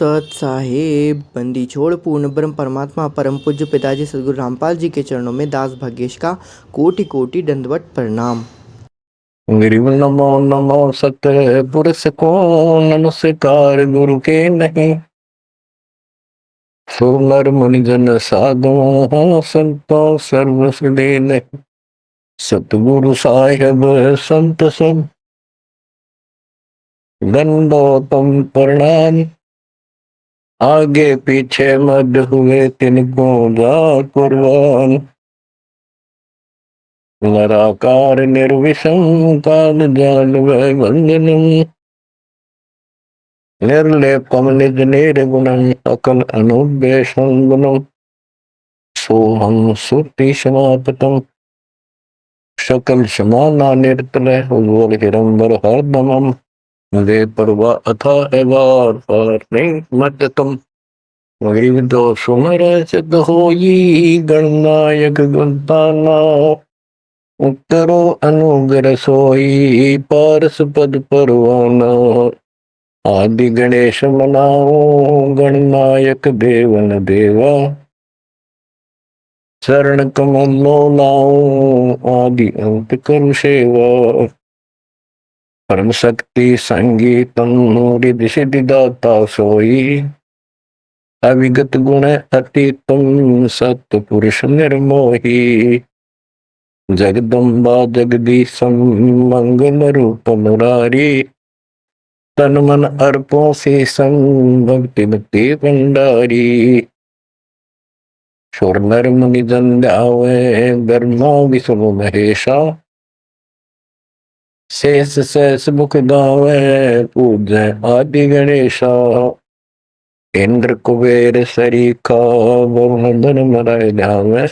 सत साहेब। बंदी छोड़ पूर्ण ब्रह्म परमात्मा परम पूज्य पिताजी सदगुरु रामपाल जी के चरणों में दास भाग्येश का कोटि कोटि दंडवत प्रणाम। गिरिव नमो नमो सत्य पुरुष को नमस्कार गुरु के नहीं। सुनर मुनिजन साधु संतो सर्व सुदे नहीं। सतगुरु साहेब संत सब दंडोतम प्रणाम। आगे पीछे मद हुए तिनको जा कुर्बान। निराकार निर्विषम काल जाल वै वंदनम। निर्लेपम निज निर्गुणम अकल अनुदेशं गुणम। सोहम सुरति समापतम सकल समाना निर्तलय उज्ज्वल हिरंबर हरदमम। वे परवा अथा एवार पार नहीं मत तुम। विविधो सुमर सिद्ध होई गणनायक गुणताना। उत्तरो अनुग्रह सोई पारस पद परवाना। आदि गणेश मनाओ गणनायक देवन देवा। शरण कमलो लाओ आदि अंत कर सेवा। परम शक्ति संगीतम रिद्धि सिद्धि दाता सोई। अविगत गुण अतीतम सत्य पुरुष निर्मोही। जगदम्बा जगदीशम मंगल रूप मुरारी। तन मन अर्पों से संग भक्ति भक्ति भंडारी। सुर नर मुनि जन ध्यावे ब्रह्मा विष्णु महेशा। शेष शेष मुख गावे पूजय आदि गणेशा। इंद्र कुबेर सरीखा वरुण धन मराय ध्यावे।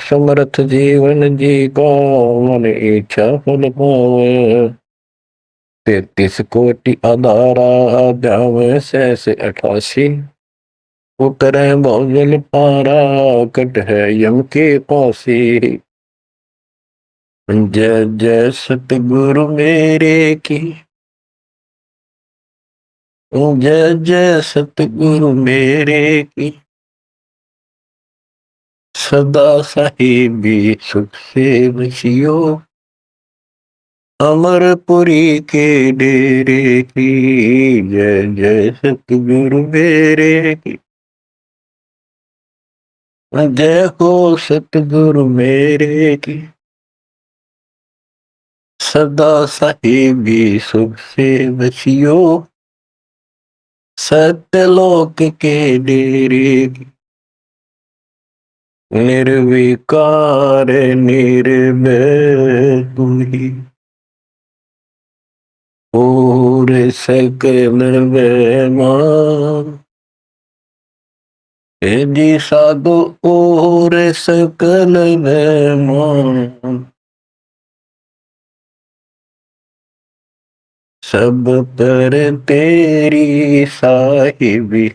समर्थ जीवन जी का मन इच्छा फल पावे। 33 कोटि आधारा ध्यावे शेष 88। उतरे बहुजल पारा कट है यम के पासी। जय जय सतगुरु मेरे की। जय जय सतगुरु मेरे की। सदा साहिबी सुख से बसियो। अमरपुरी के डेरे की। जय जय सतगुरु मेरे की। जय हो सतगुरु मेरे की। सदा साहिबी सुख से बसियो। सत्यलोक के डेरे की। निर्विकार निर्भय तू ही। और सकल बेमान जी साधु और सकल बेमान। सब पर तेरी साहिबी।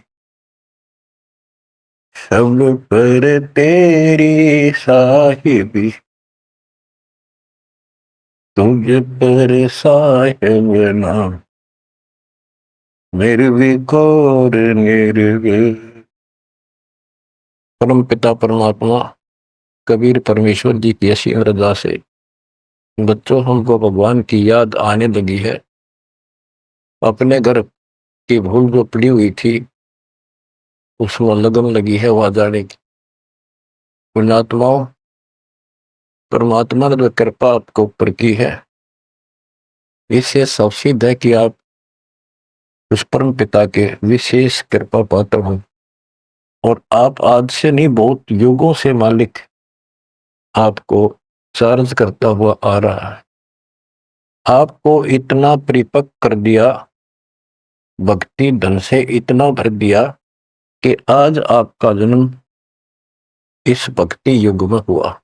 सब पर तेरी साहिबी। तुझ पर साहिब नाम निर्विकार निर्भय। परम पिता परमात्मा कबीर परमेश्वर जी की ऐसी अरदास है। बच्चों, हमको भगवान की याद आने लगी है। अपने घर की भूल जो पड़ी हुई थी उसमें लगन लगी है वहां जाने की। पुण्यात्माओं, परमात्मा ने जो कृपा आपको ऊपर की है इससे सफसिद्ध है कि आप उस परम पिता के विशेष कृपा पात्र हो। और आप आज से नहीं, बहुत युगों से मालिक आपको चार्ज करता हुआ आ रहा है। आपको इतना परिपक्व कर दिया, भक्ति धन से इतना भर दिया कि आज आपका जन्म इस भक्ति युग में हुआ।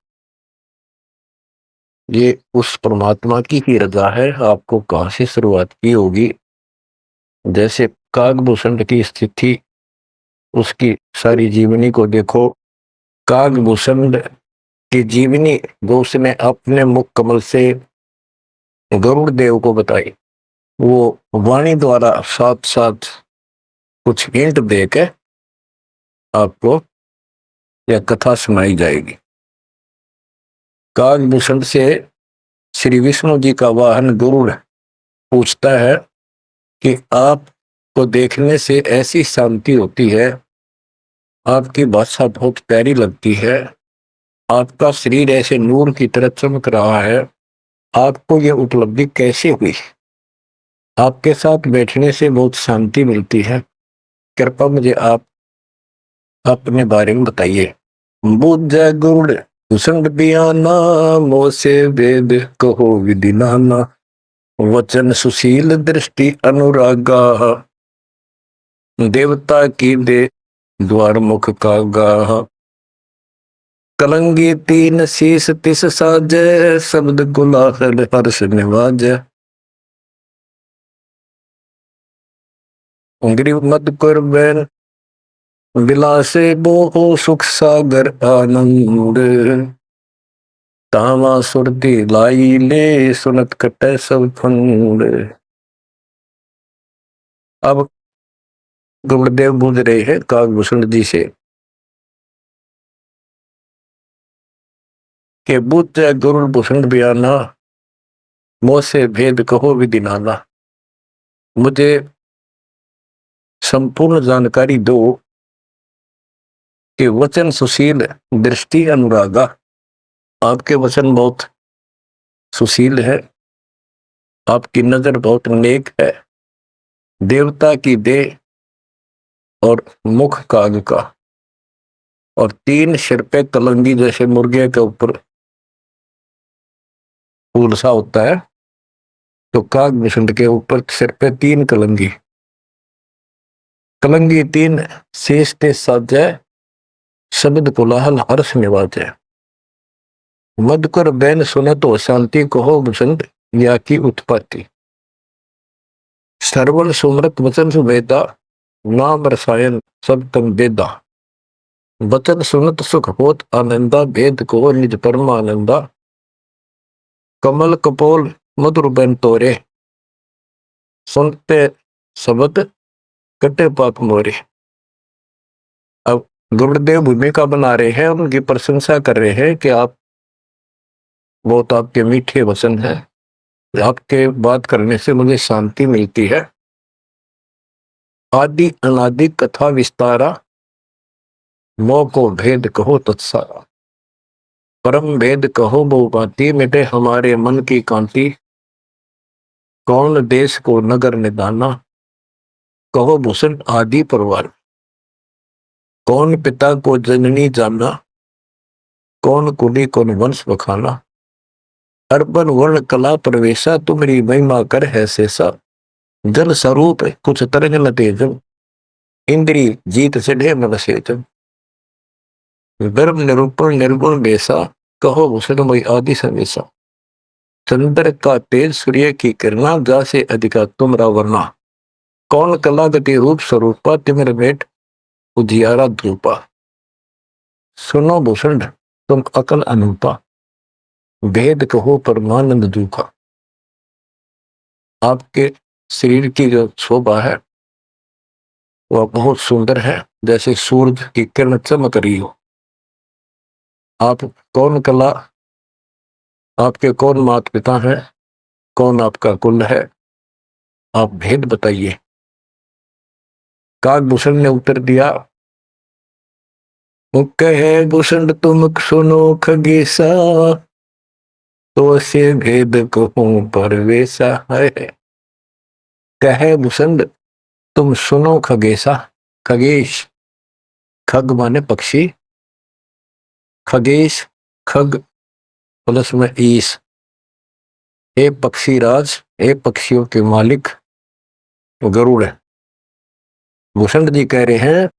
ये उस परमात्मा की ही रजा है। आपको कहां से शुरुआत की होगी। जैसे कागभूषण की स्थिति, उसकी सारी जीवनी को देखो। कागभूषण की जीवनी जो उसने अपने मुख कमल से गरुड़ देव को बताई, वो वाणी द्वारा साथ साथ कुछ हिंट देके आपको यह कथा सुनाई जाएगी। कागभूषण से श्री विष्णु जी का वाहन गरुड़ पूछता है कि आपको देखने से ऐसी शांति होती है, आपकी भाषा बहुत प्यारी लगती है, आपका शरीर ऐसे नूर की तरह चमक रहा है, आपको यह उपलब्धि कैसे हुई? आपके साथ बैठने से बहुत शांति मिलती है, कृपया मुझे आप अपने बारे में बताइए। बुझ गुड़ भूषण बियाना, मोह से वेद कहो विधि नाना, वचन सुशील दृष्टि अनुरागा, देवता की दे द्वार मुख कागा, कलंगी तीन शीस तिस साजय, शब्द गुलाहल हर्ष निवाजय, गिरि मद कुर्बैन विलासे बोहो सुख सागर आनंद, तावा सुरती लाई ले सुनत कटै सब फंड। अब गुरुदेव बूझ रहे हैं कागभूषण जी से कि बुझ गुरु भूषण बयाना, मोह से भेद कहो विधि नाना, मुझे संपूर्ण जानकारी दो कि वचन सुशील दृष्टि अनुरागा, आपके वचन बहुत सुशील है, आपकी नजर बहुत नेक है, देवता की देह और मुख काग का, और तीन सिर पे कलंगी जैसे मुर्गे के ऊपर फूल सा होता है, तो कागभूषण के ऊपर सिर पे तीन कलंगी, कलंगी तीन शेष ते साजय, शब्द कोलाहल हर्ष निवाजय, मधुकर बैन सुनत हो शांति कहो बसंत, या की उत्पत्ति, सरवण सुमरत वचन सुवेदा, नाम रसायन सब तम वेदा, वचन सुनत सुख होत आनंदा, भेद को निज परमानंदा, कमल कपोल मधुर बैन तोरे, सुनते शब्द कटे पाप मोरे। अब गुरुदेव भूमिका बना रहे हैं, उनकी प्रशंसा कर रहे हैं कि आप बहुत, आपके मीठे वचन हैं, आपके बात करने से मुझे शांति मिलती है। आदि अनादि कथा विस्तारा, मोह को भेद कहो तत्सारा, परम भेद कहो वो बाती, मिटे हमारे मन की कांति, कौन देश को नगर निदाना, कहो भूषण आदि परिवार, कौन पिता को जननी जाना, कौन कुली कौन वंश बखाना, अर्पण वर्ण कला प्रवेशा, तुम्हारी महिमा कर है शेषा, जल स्वरूप कुछ तरंग न तेजम, इंद्री जीत चढ़े मन सेजम, गर्भ निरूपण निर्गुण बेसा, कहो भूषण मई आदि समेसा, चंद्र का तेज सूर्य की किरणा, जा से अधिका तुमरा वर्णा, कौन कला गति रूप स्वरूपा, तिमिर भेंट उजियारा धूपा, सुनो भूषण तुम अकल अनूपा, भेद कहो परमानंद दुखा। आपके शरीर की जो शोभा है वह बहुत सुंदर है, जैसे सूरज की किरण चमक रही हो। आप कौन कला, आपके कौन माता पिता हैं, कौन आपका कुल है, आप भेद बताइए। कागभूषण ने उत्तर दिया, कहे भूषण तुम सुनो खगेसा, तो से भेद कहूं परवेसा है। कहे भूषण तुम सुनो खगेसा, खगेश, खग माने पक्षी, खगेश खग प्लस में ईश, ए पक्षी राज, ए पक्षियों के मालिक गरुड़ है। भूषण जी कह रहे हैं,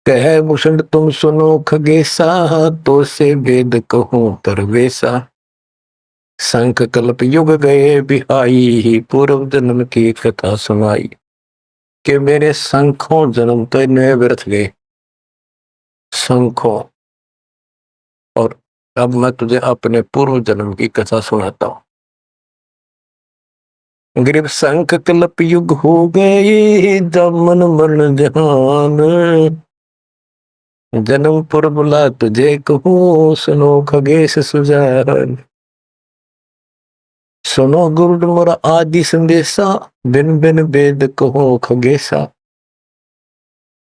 कहे भूषण तुम सुनो खगेसा, तो से भेद कहूं परवेसा, शंख कल्प युग गए बिहाई, पूर्व जन्म की कथा सुनाई, कि मेरे शंखों जन्म तो इनमें व्यर्थ गए, शंखों, और अब मैं तुझे अपने पूर्व जन्म की कथा सुनाता हूं। गरीब संख कल्प युग हो गए, जमन मरण जहान। जन्म पर बुला तुझे कहूँ, सुनो खगेश सुजान। सुनो गुरुड मोरा आदि संदेशा, बिन बिन वेद कहो खगेशा।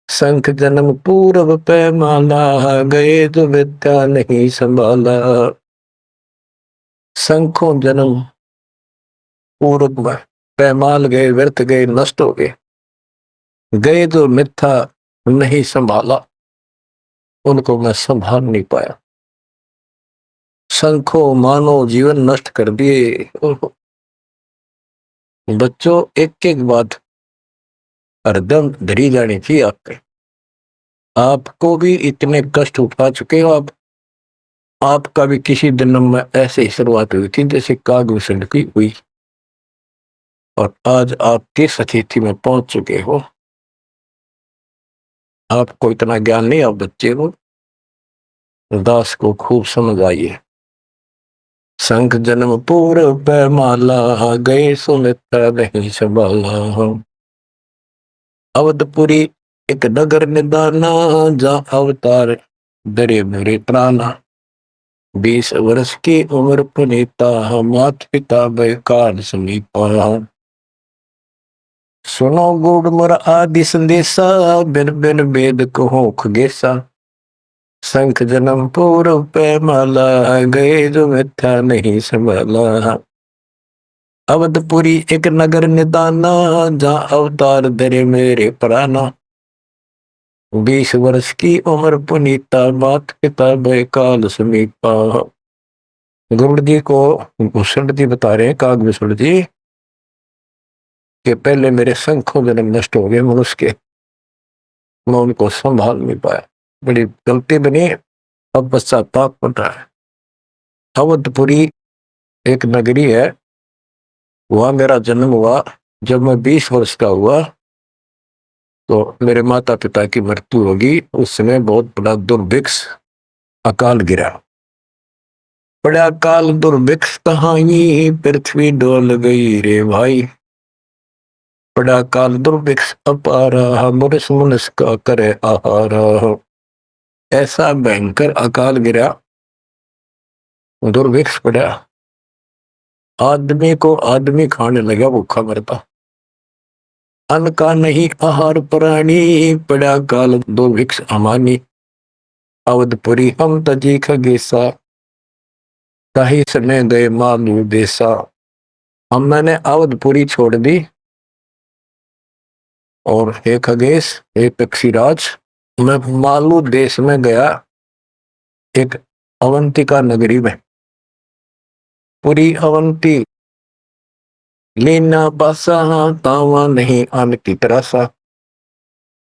संख जन्म पूर्व पैमाला, गए जो विद्या नहीं संभाला। संखों जन्म पूर्व में पैमाल गए, व्यर्थ गए, नष्ट हो गए। गए जो मिथ्या नहीं संभाला, उनको मैं संभाल नहीं पाया। संखों मानो जीवन नष्ट कर दिए। बच्चों, एक एक बात हरदम धरी जानी चाहिए आपके। आपको भी इतने कष्ट उठा चुके हो आप। आपका भी किसी जन्म में ऐसे ही शुरुआत हुई थी जैसे कागभूषण की हुई, और आज आप किस स्थिति में पहुंच चुके हो। आपको इतना ज्ञान नहीं, आप बच्चे हो। दास को खूब समझ आइए। संख जन्म पूर्व पैमाला, गए सुमित्रा नहीं संभाला। अवधपुरी एक नगर निदाना, जा अवतार दरे मेरे प्राणा। 20 वर्ष की उम्र पुनीता, मात पिता बेकार समीपा। सुनो गुड़ मर आदि संदेशा, बिन बिन वेद कहो खगेशा। संख जन्म पूर्व पैमाला, गए जो मिथ्या नहीं संभाला। अवधपुरी एक नगर निदाना, जहाँ अवतार धरे मेरे प्राणा। 20 वर्ष की उम्र पुनीता, मात पिता बेकाल समीपा। गुरुड़ जी को भूषण जी बता रहे हैं, कागभूषण जी, कि पहले मेरे संखों जन्म नष्ट हो गए मनुष्य के, मैं उनको संभाल नहीं पाया। बड़ी गलती बनी, अब पश्चाताप बन रहा है। अवधपुरी एक नगरी है, वहां मेरा जन्म हुआ। जब मैं 20 वर्ष का हुआ तो मेरे माता पिता की मृत्यु होगी। उस समय बहुत बड़ा दुर्भिक्ष अकाल गिरा। बड़ा अकाल दुर्भिक्ष कहानी, पृथ्वी डोल गई रे भाई। बड़ा काल दुर्भिक्ष अपारा, मुरस मुनस का करे आहारा। ऐसा भयंकर अकाल गिरा, दुर्भिक्ष पड़ा। आदमी को आदमी खाने लगा, भूखा मरता। अन्न का नहीं आहार प्राणी, पड़ा काल दुर्भिक्ष अमानी। अवधपुरी हम तजी खगेसा, ताही समय गए मालू देसा। हम मैंने अवधपुरी छोड़ दी, और हे खगेश, हे पक्षीराज, मैं मालू देश में गया, एक अवंतिका नगरी में। पूरी अवंती लीना बासा, तावा नहीं अन्न की तरासा।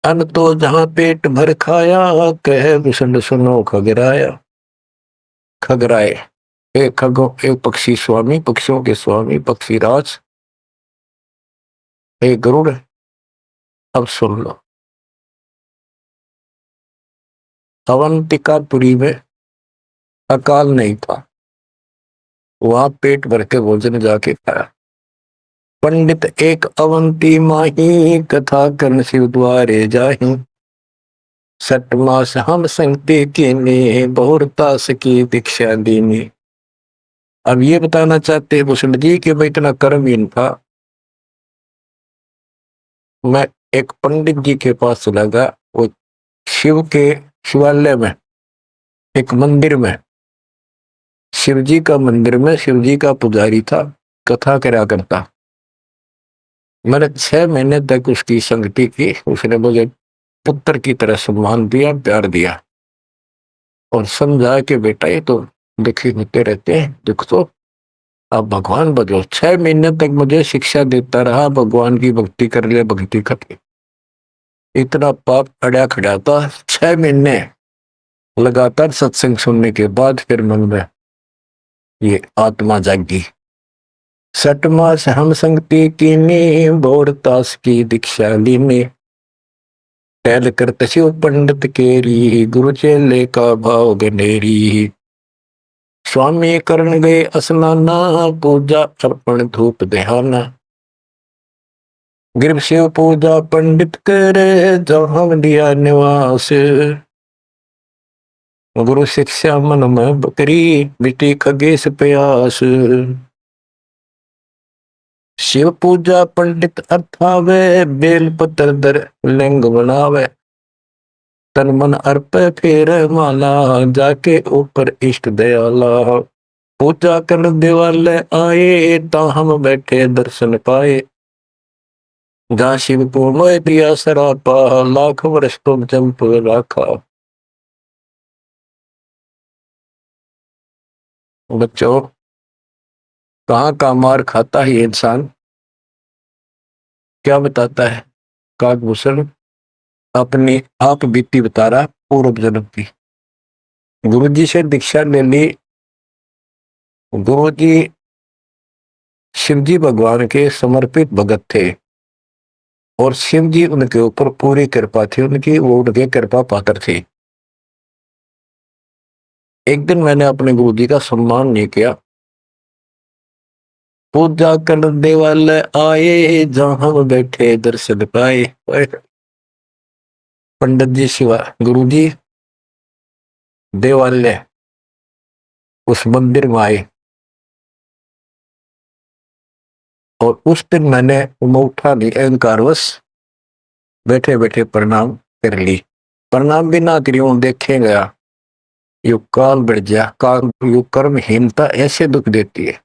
अन्न तो जहां पेट भर खाया, कह भूषण सुनो खगराया। खगराए, एक खगो, एक पक्षी स्वामी, पक्षियों के स्वामी पक्षीराज, हे गरुड़, अब सुन लो। अवंतिकापुरी में अकाल नहीं था, वहां पेट भर के भोजन जाके खाया। पंडित एक अवंती माही, कथा कर्ण शिव द्वारे जाही। 6 मास हम संगते कीने, बहुरता की दीक्षा दीनी। अब ये बताना चाहते हैं भूषण जी कि मैं इतना कर्महीन था। मैं एक पंडित जी के पास चला गया, वो शिव के शिवालय में, एक मंदिर में, शिव जी का मंदिर में, शिव जी का पुजारी था, कथा करा करता। मैंने 6 महीने तक उसकी संगति की। उसने मुझे पुत्र की तरह सम्मान दिया, प्यार दिया, और समझा कि बेटा ये तो दुखी होते रहते हैं, दुख तो आप भगवान बनो। 6 महीने तक मुझे शिक्षा देता रहा, भगवान की भक्ति कर ले, भक्ति कर ले। इतना पाप अड़ा खड़ा था। 6 महीने लगातार सत्संग सुनने के बाद फिर मन में ये आत्मा जागी। 6 मास हम संगति कीनी, बोरतास की दीक्षा लीनी। टहल कर तस्यो पंडित केरी, गुरु चेले का भाव गनेरी। स्वामी करण गए स्नाना, पूजा अर्पण धूप दहाना। गिर शिव पूजा पंडित करे, जहाँ दिया निवास। गुरु शिक्षा मन में बकरी, मिट्टी खगेश प्यास। शिव पूजा पंडित अर्थावे, बेल पत्र दर लिंग बनावे। तन मन अर्प फेर माला, जाके ऊपर इष्ट दयाला। पूजा कर दिवाले आए, ता हम बैठे दर्शन पाए। जहाँ शिव को मोह दिया सरापा, लाख वर्ष तुम जंप राखा। बच्चों, कहाँ का मार खाता है इंसान, क्या बताता है काकभूषण? अपनी आप बीती बता रहा पूर्व जन्म की। गुरु जी से दीक्षा ले ली। गुरु जी शिव जी भगवान के समर्पित भगत थे और शिव जी उनके ऊपर पूरी कृपा थी उनकी, वो उनके कृपा पात्र थे। एक दिन मैंने अपने गुरु जी का सम्मान नहीं किया। पूजा कर देवाल आए, जहां हम बैठे दर्शन पाए। पंडित जी शिवा गुरु जी देवालय उस मंदिर में आए और उस दिन मैंने उठा नहीं, अहंकारवश बैठे बैठे प्रणाम कर ली। प्रणाम भी ना करी देखे गया, यु काल बढ़ गया। काल यु कर्महीनता ऐसे दुख देती है।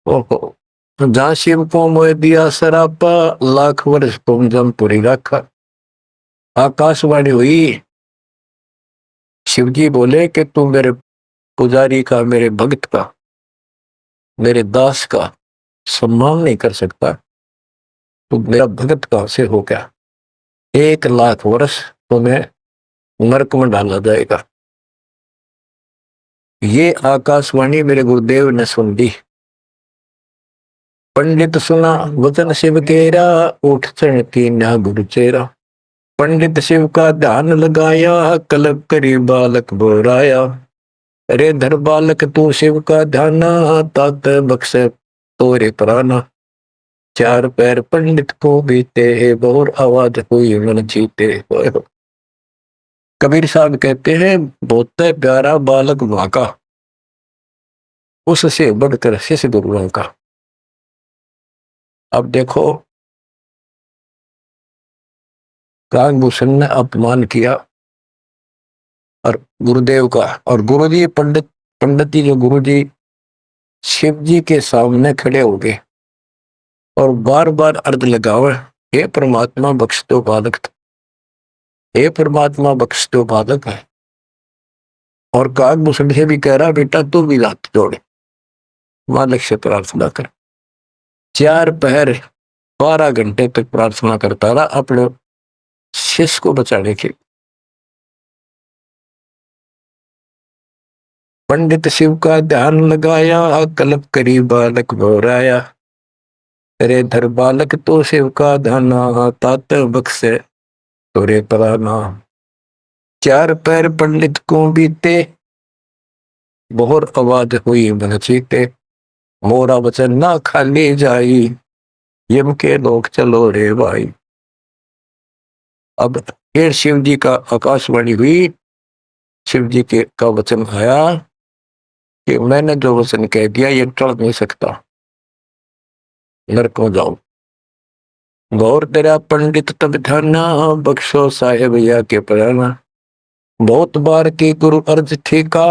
ओहो, जहाँ शिव को मोह दिया सरापा, लाख वर्ष तुम जमपुरी रखा। आकाशवाणी हुई, शिव जी बोले कि तू मेरे पुजारी का, मेरे भक्त का, मेरे दास का सम्मान नहीं कर सकता, तू मेरा भक्त कहां से हो गया? 1 लाख वर्ष तुम्हें नरक में डाला जाएगा। ये आकाशवाणी मेरे गुरुदेव ने सुन ली। पंडित सुना वचन शिव केरा, उठ चढ़ती ना गुरु चेरा। पंडित शिव का ध्यान लगाया, कलब करी बालक बोराया। अरे धर बालक तू शिव का ध्याना, तात बख्श तोरे प्राणा। 4 पैर पंडित को बीते, बहुत आवाज हुई मन जीते। कबीर साहब कहते हैं, बहुत प्यारा बालक वहां का, उससे बढ़कर शिष्य गुरुओं का। अब देखो, काकभूषण ने अपमान किया और गुरुदेव का, और गुरुजी पंडित जी जो गुरु जी शिव जी के सामने खड़े हो गए और बार बार अर्ज लगावे, हे परमात्मा बख्श दो बालक, हे परमात्मा बख्श दो बालक है। और काकभूषण से भी कह रहा, बेटा तू भी हाथ जोड़े, मालिक से प्रार्थना कर। 4 पहर 12 घंटे तक प्रार्थना करता रहा अपने शिष्य को बचाने के। पंडित शिव का ध्यान लगाया, कल्प करी बालक बोराया। अरे धर बालक तो शिव का ध्याना, तात बख्शे तोरे प्राणा। 4 पैर पंडित को बीते, बहुत आवाज हुई मन चीते। मोरा वचन ना खाली जाई, यम के लोग चलो रे भाई। अब फिर शिव जी का आकाशवाणी हुई, शिव जी के का वचन आया कि मैंने जो वचन कह दिया ये टल नहीं सकता, नरक में जाओ। गौर तेरा पंडित तब ध्याना, बख्शो साहेब या के प्राणा। बहुत बार की गुरु अर्ज ठीका,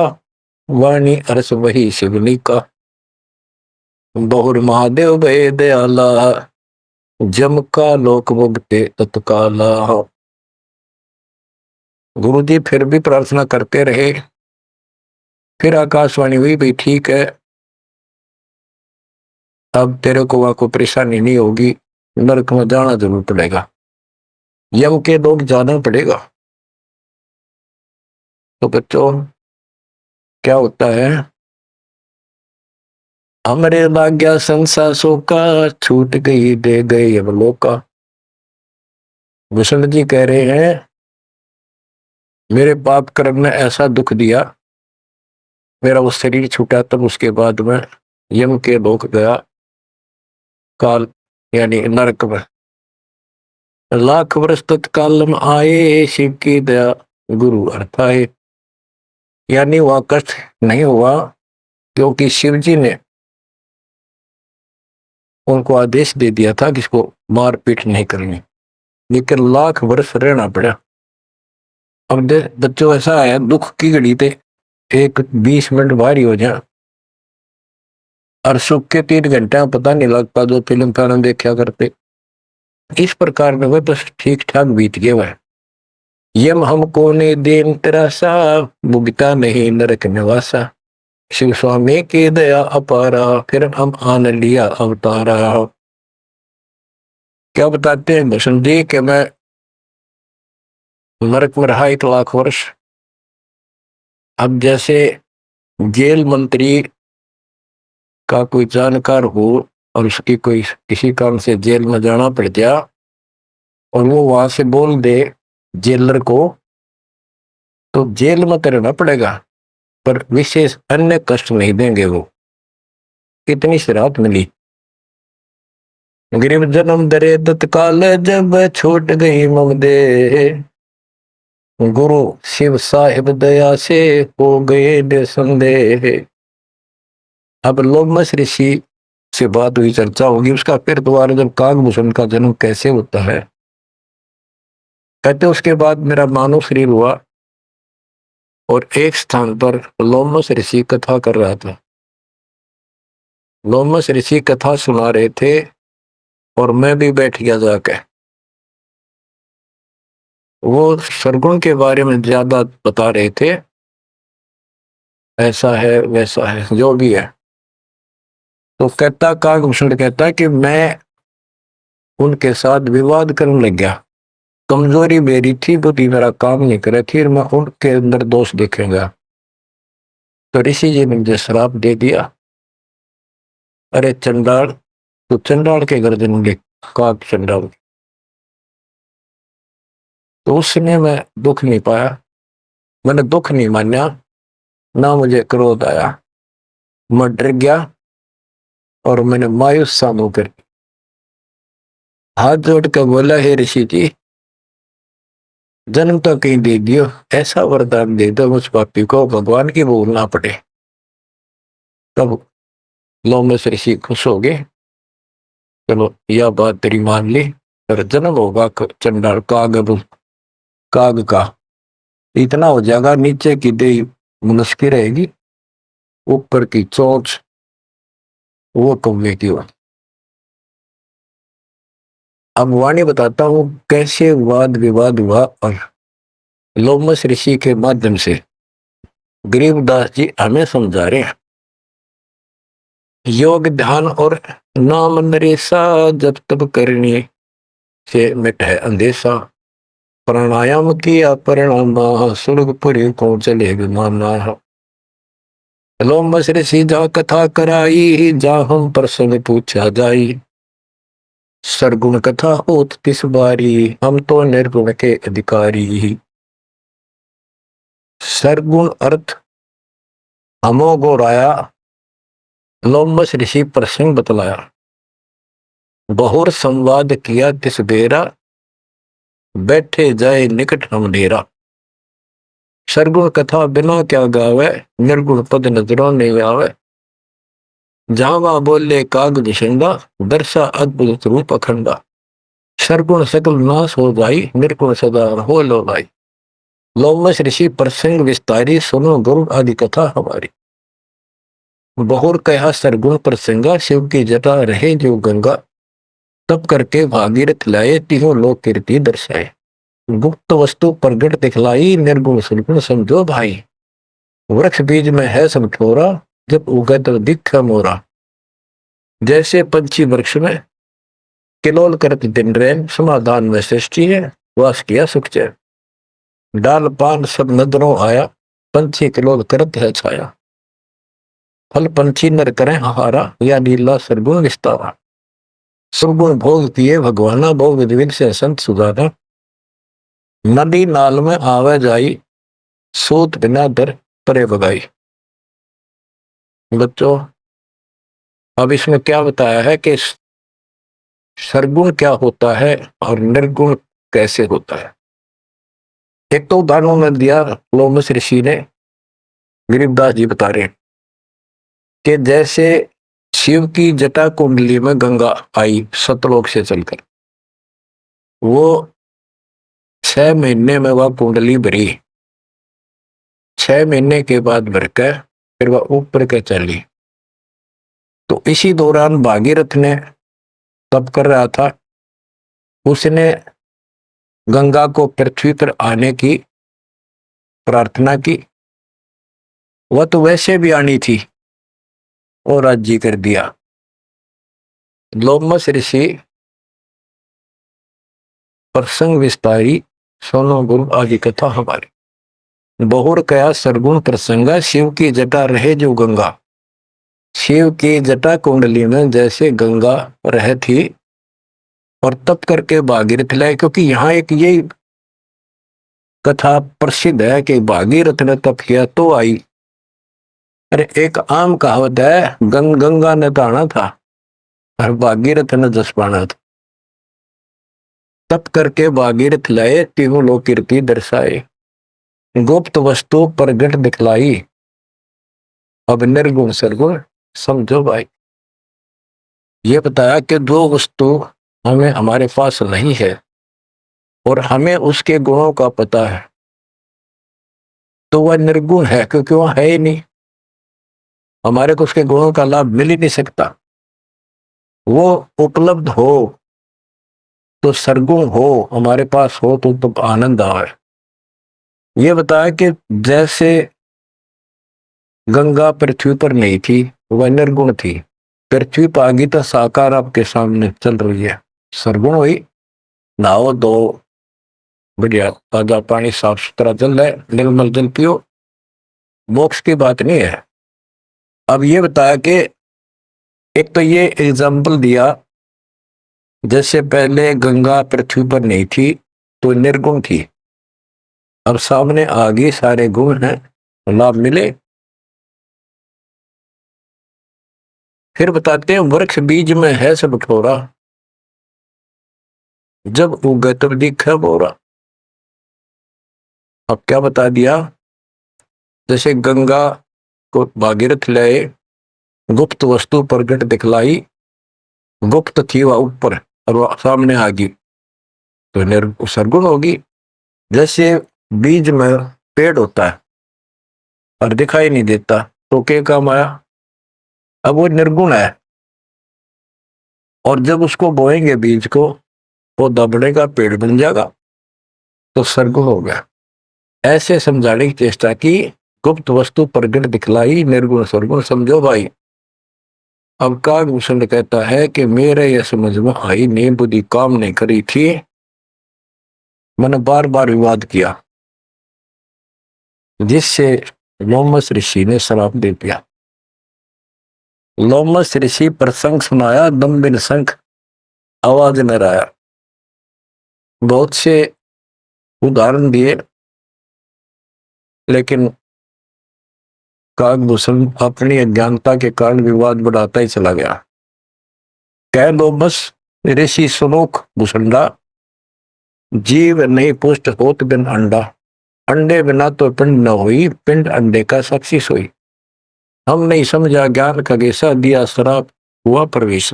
वाणी अर्स वही शिवनी का। बहुर महादेव भय दयाला, जम का लोक मुक्ते तत्काला। गुरु जी फिर भी प्रार्थना करते रहे। फिर आकाशवाणी हुई, भाई ठीक है, अब तेरे को वहां कोई परेशानी नहीं होगी, नरक में जाना जरूर पड़ेगा, यम के लोग जाना पड़ेगा। तो बच्चों क्या होता है, हमरे भाग्या संसासों का, छूट गई दे गए अब लोका। भूषण जी कह रहे हैं, मेरे पाप कर्म ने ऐसा दुख दिया, मेरा वो शरीर छूटा, तब उसके बाद में यम के लोक गया। काल यानी नरक में। लाख वर्ष तत्कालम आए, शिव की दया गुरु अर्थाए। यानी वह कष्ट नहीं हुआ क्योंकि शिव जी ने उनको आदेश दे दिया था कि इसको मारपीट नहीं करनी, लेकिन लाख वर्ष रहना पड़ा। अब बच्चों ऐसा है, दुख की घड़ी थे एक 20 मिनट भारी हो जाए और सुख के 3 घंटे पता नहीं लगता, जो फिल्म देखा करते। इस प्रकार में वह बस ठीक ठाक बीत गया वह। यम हमको ने देन तेरा सा, भुगता नहीं नरक निवासा। शिव स्वामी की दया अपारा, फिर हम आन लिया अवतारा। क्या बताते हैं भूषण जी कि मैं नरक में रहा 1 लाख वर्ष। अब जैसे जेल मंत्री का कोई जानकार हो और उसकी कोई किसी काम से जेल में जाना पड़ गया और वो वहां से बोल दे जेलर को, तो जेल में तो रहना पड़ेगा पर विशेष अन्य कष्ट नहीं देंगे वो। कितनी शराब मिली। गरीब जन्म दरे तत्काल, जब छूट गई ममदे, गुरु शिव साहिब दया से हो गए निसंदेह। अब लोमस ऋषि से बात हुई, चर्चा होगी उसका। फिर दोबारा जब कागभूषण का जन्म कैसे होता है, कहते उसके बाद मेरा मानव शरीर हुआ और एक स्थान पर लोमस ऋषि कथा कर रहा था। लोमस ऋषि कथा सुना रहे थे और मैं भी बैठ गया जाके। वो सरगुण के बारे में ज्यादा बता रहे थे, ऐसा है वैसा है जो भी है। तो कहता कागभूषण कहता कि मैं उनके साथ विवाद करने लग गया। कमजोरी मेरी थी, बुद्धि मेरा काम नहीं करे, फिर मैं उनके अंदर दोष देखेगा। तो ऋषि जी ने मुझे श्राप दे दिया, अरे चंडाल, तो चंडाल के गर्दन ले काग चंडाल। तो उसने मैं दुख नहीं पाया, मैंने दुख नहीं माना, ना मुझे क्रोध आया। मैं डर गया और मैंने मायूस सा होकर हाथ जोड़ कर बोला, हे ऋषि जी, जन्म तो कहीं दे दियो, ऐसा वरदान दे दो उस पापी को भगवान की भूल ना पड़े। तब लोमस ऋषि खुश हो गए, चलो यह बात तेरी मान ली, पर जन्म होगा चंडाल काग का, इतना हो जाएगा नीचे की देह मनुष्य रहेगी, ऊपर की चोंच वो कौवे की हो। अब वाणी बताता हूं कैसे वाद विवाद हुआ और लोमस ऋषि के माध्यम से गरीबदास जी हमें समझा रहे हैं। योग ध्यान और नाम नरेसा, जब तब करने से मिट है अंदेशा। प्राणायाम किया परिणाम, सुरगपुरी को चले विमाना। लोमस ऋषि जा कथा कराई, जा हम प्रश्न पूछा जाई। सरगुण कथा होत किस बारी, हम तो निर्गुण के अधिकारी। सरगुण अर्थ हमो गोराया, लोमस ऋषि प्रसंग बतलाया। बहुर संवाद किया तिस बेरा, बैठे जाए निकट हम डेरा। सरगुण कथा बिना क्या गावे, निर्गुण पद नजरों नहीं आवे। जावा बोले काग निशंदा, दर्शा अद्भुत रूप अखंडा। सरगुण सकल नाश हो जाई, निर्गुण सदा हो लो भाई। लोमस ऋषि प्रसंग विस्तारी, सुनो गुरु आदि कथा हमारी। बहुर कहा सरगुण प्रसंगा, शिव की जटा रहे जो गंगा। तब करके भागीरथ लाए, तीनों लोक कीर्ति दर्शाए। गुप्त वस्तु प्रगट दिखलाई, निर्गुण सुरगुण समझो भाई। वृक्ष बीज में है सब ठोरा, जब उगे तो दिख मोरा। जैसे पंछी वृक्ष में किलोल करत दिन रैन, समाधान में सृष्टि है, वास किया सुख चैन। डाल पान सब नजरों आया, पंछी किलोल करत है छाया। फल पंछी नर करें हारा, या लीला सरगुण विस्तारा। सुरगुण भोग किए भगवाना, भोग विविध से संत सुधारा। नदी नाल में आवे जाई, सूत बिना दर परे बगाई। बच्चों अब इसमें क्या बताया है कि सरगुण क्या होता है और निर्गुण कैसे होता है। एक तो उदाहरण में दिया लोमस ऋषि ने, गरीबदास जी बता रहे हैं कि जैसे शिव की जटा कुंडली में गंगा आई सतलोक से चलकर, वो 6 महीने में वह कुंडली भरी, 6 महीने के बाद भरकर फिर वह ऊपर के चली। तो इसी दौरान भागीरथ ने तप कर रहा था, उसने गंगा को पृथ्वी पर आने की प्रार्थना की। वह तो वैसे भी आनी थी और राज्य कर दिया। लोमस ऋषि प्रसंग विस्तारी सोनो गुरु आदि कथा हमारी। बहुर कया सरगुण प्रसंगा, शिव की जटा रहे जो गंगा। शिव की जटा कुंडली में जैसे गंगा रह थी और तप करके भागीरथ लाए, क्योंकि यहाँ एक ये कथा प्रसिद्ध है कि भागीरथ ने तप किया तो आई। अरे एक आम कहावत है, गंगा ने नहाना था और भागीरथ ने जस पाना था। तप करके भागीरथ लाए, तीनों लोक कीर्ति दर्शाए, गुप्त वस्तु प्रगट दिखलाई, अब निर्गुण सरगुण समझो भाई। ये बताया कि दो वस्तु हमें हमारे पास नहीं है और हमें उसके गुणों का पता है, तो वह निर्गुण है, क्योंकि वह है ही नहीं, हमारे को उसके गुणों का लाभ मिल ही नहीं सकता। वो उपलब्ध हो तो सरगुण हो, हमारे पास हो तो आनंद आए। ये बताया कि जैसे गंगा पृथ्वी पर नहीं थी, वह निर्गुण थी, पृथ्वी पर आ गई तो साकार आपके सामने चल रही है, सरगुण हुई। नहाओ दो, बढ़िया ताजा पानी, साफ सुथरा जल है, निर्मल जल पियो, मोक्ष की बात नहीं है। अब ये बताया कि एक तो ये एग्जाम्पल दिया, जैसे पहले गंगा पृथ्वी पर नहीं थी तो निर्गुण थी, अब सामने आ गई, सारे गुण हैं, लाभ मिले। फिर बताते हैं वृक्ष बीज में है सब ठोरा, जब उगे तब दिखे बोरा। अब क्या बता दिया, जैसे गंगा को भागीरथ लाए, गुप्त वस्तु प्रगट दिखलाई, गुप्त थी वह ऊपर और वह सामने आ गई तो सरगुण होगी। जैसे बीज में पेड़ होता है और दिखाई नहीं देता तो क्या काम आया, अब वो निर्गुण है, और जब उसको बोएंगे बीज को, पौधा बढ़ेगा, पेड़ बन जाएगा, तो सरगुण हो गया। ऐसे समझाने की चेष्टा की, गुप्त वस्तु प्रगट दिखलाई, निर्गुण सरगुण समझो भाई। अब कागभूषण कहता है कि मेरे यह समझ में आई नहीं, बुद्धि काम नहीं करी थी, मैंने बार बार विवाद किया, जिससे लोमस ऋषि ने श्राप दे दिया। लोमस ऋषि प्रसंग सुनाया, दम बिन शंख आवाज न आया। बहुत से उदाहरण दिए, लेकिन कागभूषण अपनी अज्ञानता के कारण विवाद बढ़ाता ही चला गया। कह लोमस ऋषि सुनोख भूषंडा, जीव नहीं पुष्ट होत बिन अंडा। अंडे बिना तो पिंड न हुई, पिंड अंडे का साक्षी सोई। हम नहीं समझा ज्ञान का गेसा, दिया श्राप हुआ प्रवेश।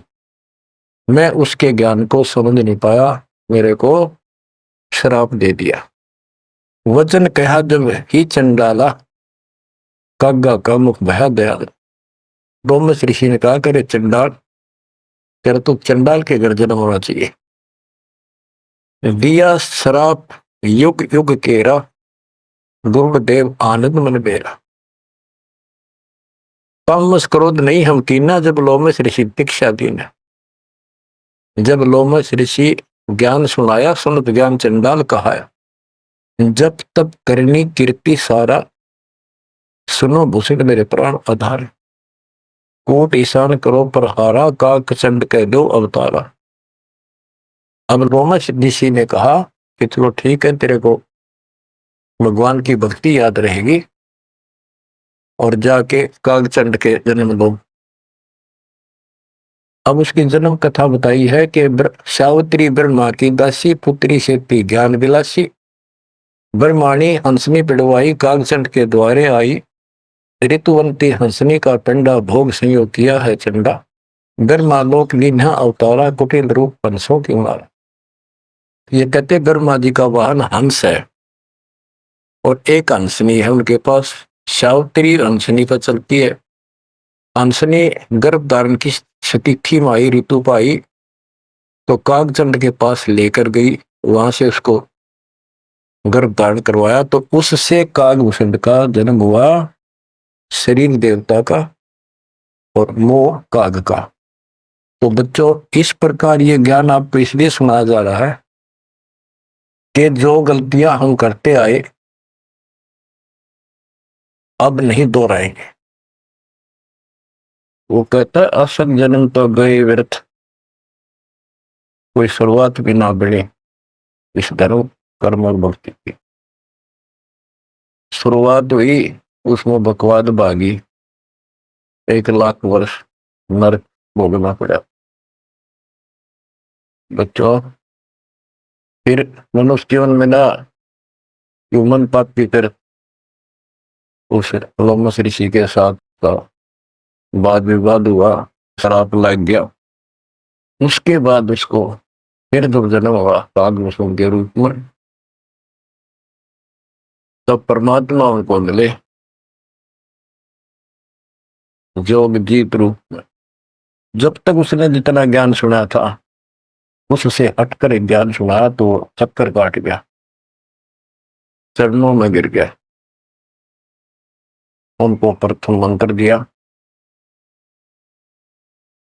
मैं उसके ज्ञान को समझ नहीं पाया, मेरे को श्राप दे दिया। वचन कहा जब ही चंडाला, कागा का मुख भया दयाल। लोमस ऋषि ने कहा, करे चंडाल, तेरा तो चंडाल के घर जन्म होना चाहिए। दिया श्राप युग युग केरा, गुरुदेव आनंद मन बेरा। तामस क्रोध नहीं हम कीना, जब लोमस ऋषि दीक्षा दीना। जब लोमस ऋषि ज्ञान सुनाया, सुनत ज्ञान चंडाल कहाया। जब तब करनी कीर्ति सारा, सुनो भूषण मेरे प्राण आधार। कोट ईशान करो पर हारा, काक चंड कह दो अवतारा। अब लोमस ऋषि ने कहा कि चलो ठीक है, तेरे को भगवान की भक्ति याद रहेगी और जाके कागचंड के जन्म लो। अब उसकी जन्म कथा बताई है कि सावित्री ब्रह्मा की दासी, पुत्री से थी ज्ञान विलासी। ब्रह्माणी हंसनी पिड़वाई, कागचंड के द्वारे आई। ऋतुवंती हंसनी का पिंडा, भोग संयोग किया है चंडा। ब्रह्मालोक लीन्हा अवतारा, कुटिल रूप पंसों की मारा। ये कहते ब्रह्मा जी का वाहन हंस है और एक हंसनी है उनके पास। सावित्री हंसनी पर चलती है। हंसनी गर्भ धारण की स्थिति में आई, ऋतु पाई तो कागचंड के पास लेकर गई। वहां से उसको गर्भ धारण करवाया तो उससे कागभूषण का जन्म हुआ, शरीर देवता का और मोह काग का। तो बच्चों, इस प्रकार ये ज्ञान आपको इसलिए सुनाया जा रहा है कि जो गलतियां हम करते आए अब नहीं दोहराएंगे। वो कहता है असल जन्म तो गए व्यर्थ, कोई शुरुआत भी ना बढ़े इस धर्म कर्म और भक्ति की। शुरुआत हुई, उसमें बकवाद भागी, 1,00,000 वर्ष नरक भोगना पड़ा। बच्चों, फिर मनुष्य जीवन में ना ह्यूमन पाप की तरफ उस लोमस ऋषि के साथ का वाद विवाद हुआ, शराब लग गया। उसके बाद उसको फिर जब जन्म हुआ कागभूषण के रूप में, तब परमात्मा उनको मिले जोग जीत रूप में। जब तक उसने जितना ज्ञान सुना था उससे हटकर एक ज्ञान सुना तो चक्कर काट गया, चरणों में गिर गया। उनको प्रथम मंत्र दिया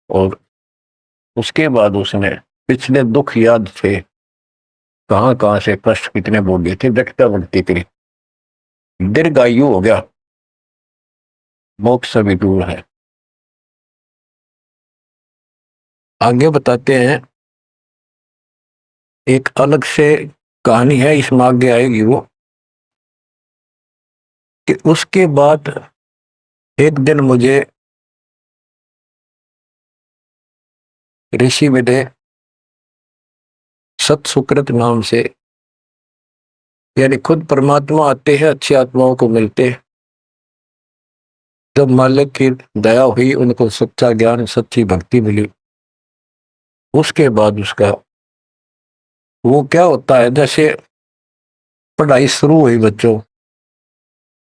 और उसके बाद उसने पिछले दुख याद थे, कहां कहां से कष्ट कितने भोगे थे, व्यक्ता भक्ति करी, दीर्घायु हो गया, मोक्ष भी दूर है। आगे बताते हैं, एक अलग से कहानी है, इसमें आगे आएगी वो, कि उसके बाद एक दिन मुझे ऋषि मिले सत सुकृत नाम से, यानी खुद परमात्मा आते हैं, अच्छी आत्माओं को मिलते। जब मालिक की दया हुई, उनको सच्चा ज्ञान सच्ची भक्ति मिली, उसके बाद उसका वो क्या होता है, जैसे पढ़ाई शुरू हुई बच्चों,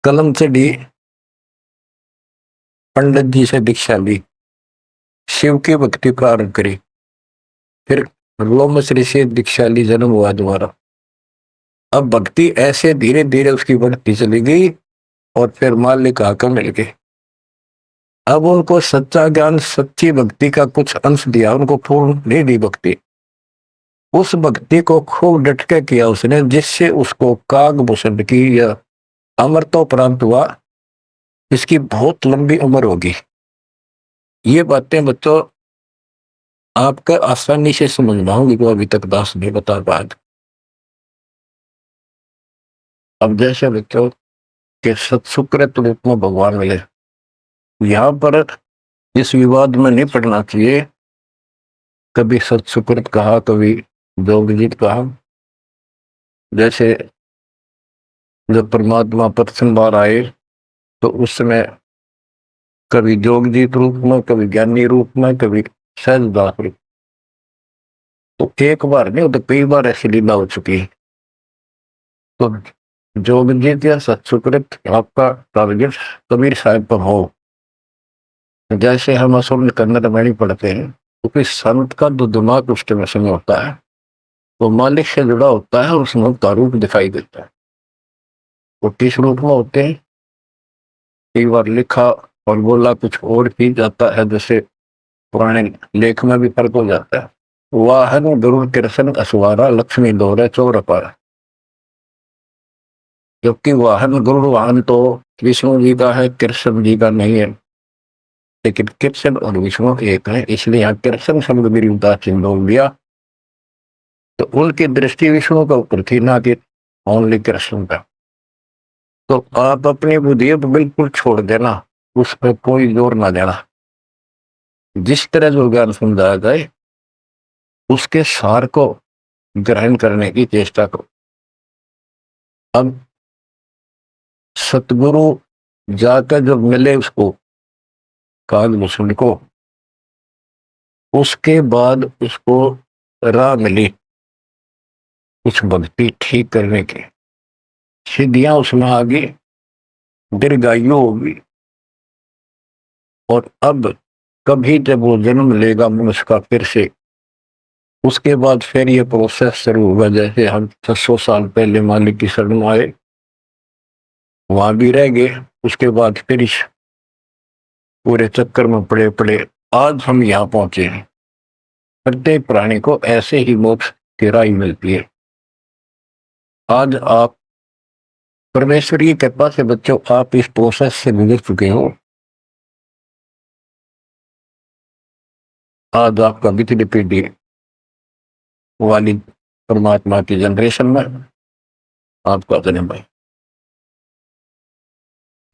कलम चढ़ी, पंडित जी से दीक्षा ली, शिव की भक्ति प्रारंभ करी, फिर लोमश्री से दीक्षा ली, जन्म हुआ दोबारा। अब भक्ति ऐसे धीरे धीरे उसकी बढ़ती चली गई और फिर मालिक आकर मिल गए। अब उनको सच्चा ज्ञान सच्ची भक्ति का कुछ अंश दिया, उनको पूर्ण नहीं दी भक्ति। उस भक्ति को खूब डटके किया उसने, जिससे उसको कागभूषण की या अमरता प्राप्त हुआ। इसकी बहुत लंबी उम्र होगी। ये बातें बच्चों आपका आसानी से समझ पाऊंगी तो अभी तक दास नहीं बता पाया। अब जैसे बच्चों के सत्सुकृत रूप में भगवान मिले, यहाँ पर इस विवाद में नहीं पड़ना चाहिए, कभी सत्सुकृत कहा, कभी जोगजीत कहा। जैसे जब परमात्मा प्रथम बार आए तो उस समय कभी जोगजीत रूप में, कभी ज्ञानी रूप में, कभी सहजदास रूप। तो एक बार नहीं, तो कई बार ऐसी लीला हो चुकी है। तो जोगजीत या सत्सुकृत आपका टारगेट कबीर साहब पर हो, जैसे हम असुर कन्नड़ में नहीं पढ़ते हैं, क्योंकि संत का जो दिमाग उस समय होता है वो मालिक से जुड़ा होता है, उसमें उसका रूप दिखाई देता है। वो किस रूप में होते हैं, कई बार लिखा और बोला कुछ और ही जाता है, जैसे पुराने लेख में भी फर्क हो जाता है। वाहन गुरु कृष्ण असवारा, लक्ष्मी दोहरे चोर अपारा। जबकि वाहन गुरु वाहन तो विष्णु जी का है, कृष्ण जी का नहीं है, लेकिन कृष्ण और विष्णु एक है, इसलिए यहाँ कृष्ण शब्द मेरी उदासीन बोल दिया। तो उनकी दृष्टि विष्णु का ऊपर थी, ना कि ओनली कृष्ण का। तो आप अपनी बुद्धि बिल्कुल छोड़ देना, उस पर कोई जोर ना देना। जिस तरह जो ज्ञान समझाया जाए उसके सार को ग्रहण करने की चेष्टा करो। अब सतगुरु जाकर जब मिले उसको, कागभूषण को, उसके बाद उसको राह मिली कुछ भक्ति ठीक करने की, सिद्धियां उसमें आ गई, दीर्घायु होगी। और अब कभी जब वो जन्म लेगा मनुष्य का फिर से, उसके बाद फिर ये प्रोसेस शुरू होगा। जैसे हम 600 साल पहले मालिक की शरण में आए, वहां भी रह गए, उसके बाद फिर इस पूरे चक्कर में पड़े पड़े आज हम यहाँ पहुंचे हैं। प्रत्येक प्राणी को ऐसे ही मोक्ष की राह मिलती है। आज आप परमेश्वर की कृपा से बच्चों आप इस प्रोसेस से गुजर चुके हो। आज आपका पिछली पीढ़ी वाली परमात्मा की जनरेशन में आपका जन्म है,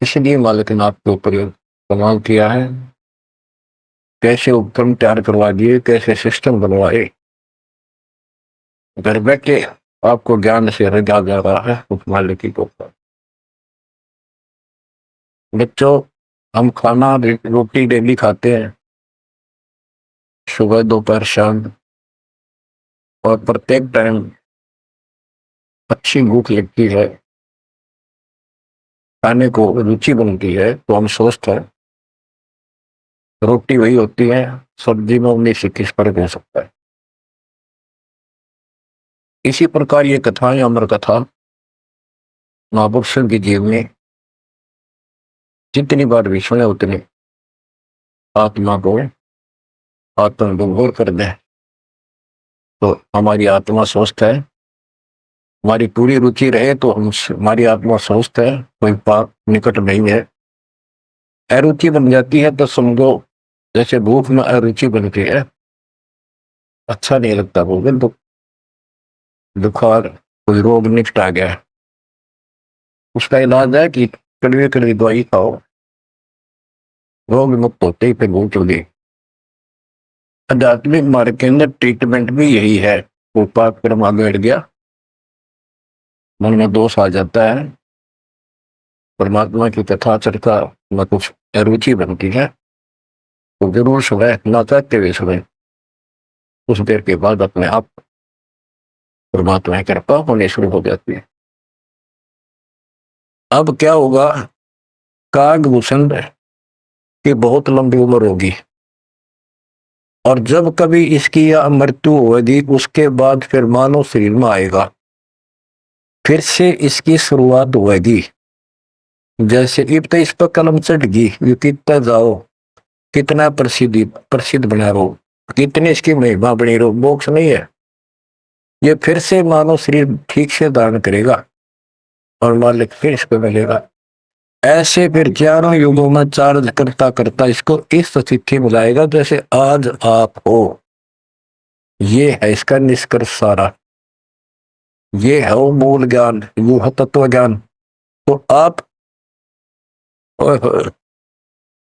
इसलिए मालिक ने आपके ऊपर कमाल किया है। कैसे उपक्रम तैयार करवा दिए, कैसे सिस्टम बनवाए, घर बैठे आपको ज्ञान से रंगा जा रहा है उस मालिक की कृपा। बच्चों हम खाना रोटी डेली खाते हैं, सुबह दोपहर शाम, और प्रत्येक टाइम अच्छी भूख लगती है, खाने को रुचि बनती है, तो हम स्वस्थ हैं। रोटी वही होती है, सब्जी में 19-21 फर्क हो सकता है। इसी प्रकार ये कथाएं, अमर कथा महापुरुषों की जीवनी जितनी बार भी सुने उतनी आत्मा को आत्मविभोर कर दें, तो हमारी आत्मा स्वस्थ है। हमारी पूरी रुचि रहे तो हमारी आत्मा स्वस्थ है, कोई पाप निकट नहीं है। अरुचि बन जाती है तो समझो जैसे भूख में अरुचि बनती है, अच्छा नहीं लगता, बोले तो बुखार कोई रोग निकट आ गया, उसका इलाज है कि कड़वी कड़वी दवाई खाओ, रोग मुक्त होते ही फिर भूख होगी। आध्यात्मिक मार्ग के अंदर ट्रीटमेंट भी यही है। वो पाप कर्म आगे बढ़ गया, मन में दोष आ जाता है, परमात्मा की कथा चर्चा में कुछ अरुचि बनती है, तो जरूर सुबह ना चाहते हुए सुबह, कुछ देर के बाद अपने आप परमात्मा की कृपा होने शुरू हो जाती है। अब क्या होगा, कागभूषण की बहुत लंबी उम्र होगी, और जब कभी इसकी यह मृत्यु होगी उसके बाद फिर मानव शरीर में आएगा, फिर से इसकी शुरुआत होगी। जैसे इब तो इस पर कलम चढ़ गई, ये कितना जाओ, कितना प्रसिद्ध बना रहो, कितनी इसकी महिमा बनी रहो, मोक्ष नहीं है। ये फिर से मानव शरीर ठीक से दान करेगा और मालिक फिर इसको मिलेगा। ऐसे फिर 11 युगों में चार्ज करता करता इसको इस स्थिति में लाएगा जैसे आज आप हो। ये है इसका निष्कर्ष सारा, ये है वो मूल ज्ञान, वो है तत्व ज्ञान। तो आप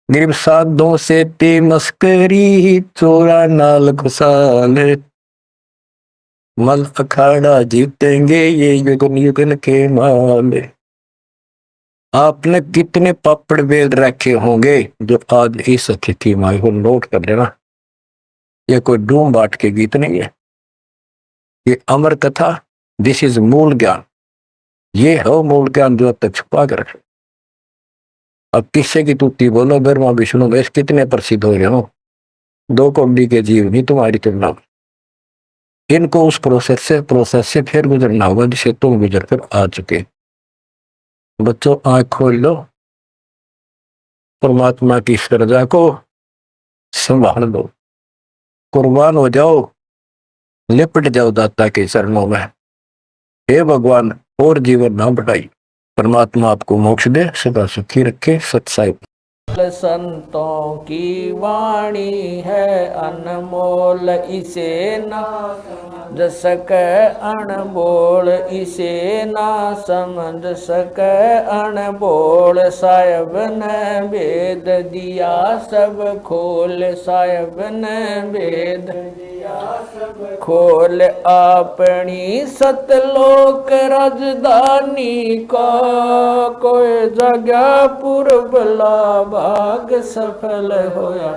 निर्सादों से ते मस्करी, चोरा नाल घुसाल, मल अखाड़ा जीतेंगे ये युगन युगन के माल। आपने कितने पापड़ बेल रखे होंगे जो आज इस स्थिति में हो, नोट कर लेना। ये कोई डूम बाट के गीत नहीं है, ये अमर कथा, दिस इज मूल ज्ञान। ये है मूल ज्ञान जो अब तक छुपा कर रखे। अब किससे की तुत्ती बोलो, ब्रह्मा विष्णु महेश कितने प्रसिद्ध हो गए हो, 2 कौड़ी के जीव नहीं तुम्हारी तुलना। इनको उस प्रोसेस से फिर गुजरना होगा जिसे तुम गुजर कर आ चुके। बच्चों आंख खोल लो, परमात्मा की श्रद्धा को संभाल लो, कुर्बान हो जाओ, लिपट जाओ दाता के चरणों में। हे भगवान और जीवन ना बढ़ाई, परमात्मा आपको मोक्ष दे, सदा सुखी रखे, सत्साई। संतों की वाणी है अनमोल, इसे ना समझ सके अनबोल, इसे ना समझ सके अनबोल। साहिब ने वेद दिया सब खोल, साहिब ने वेद खोल। अपनी सतलोक राजधानी का कोई जगह पुरबला भाग सफल होया।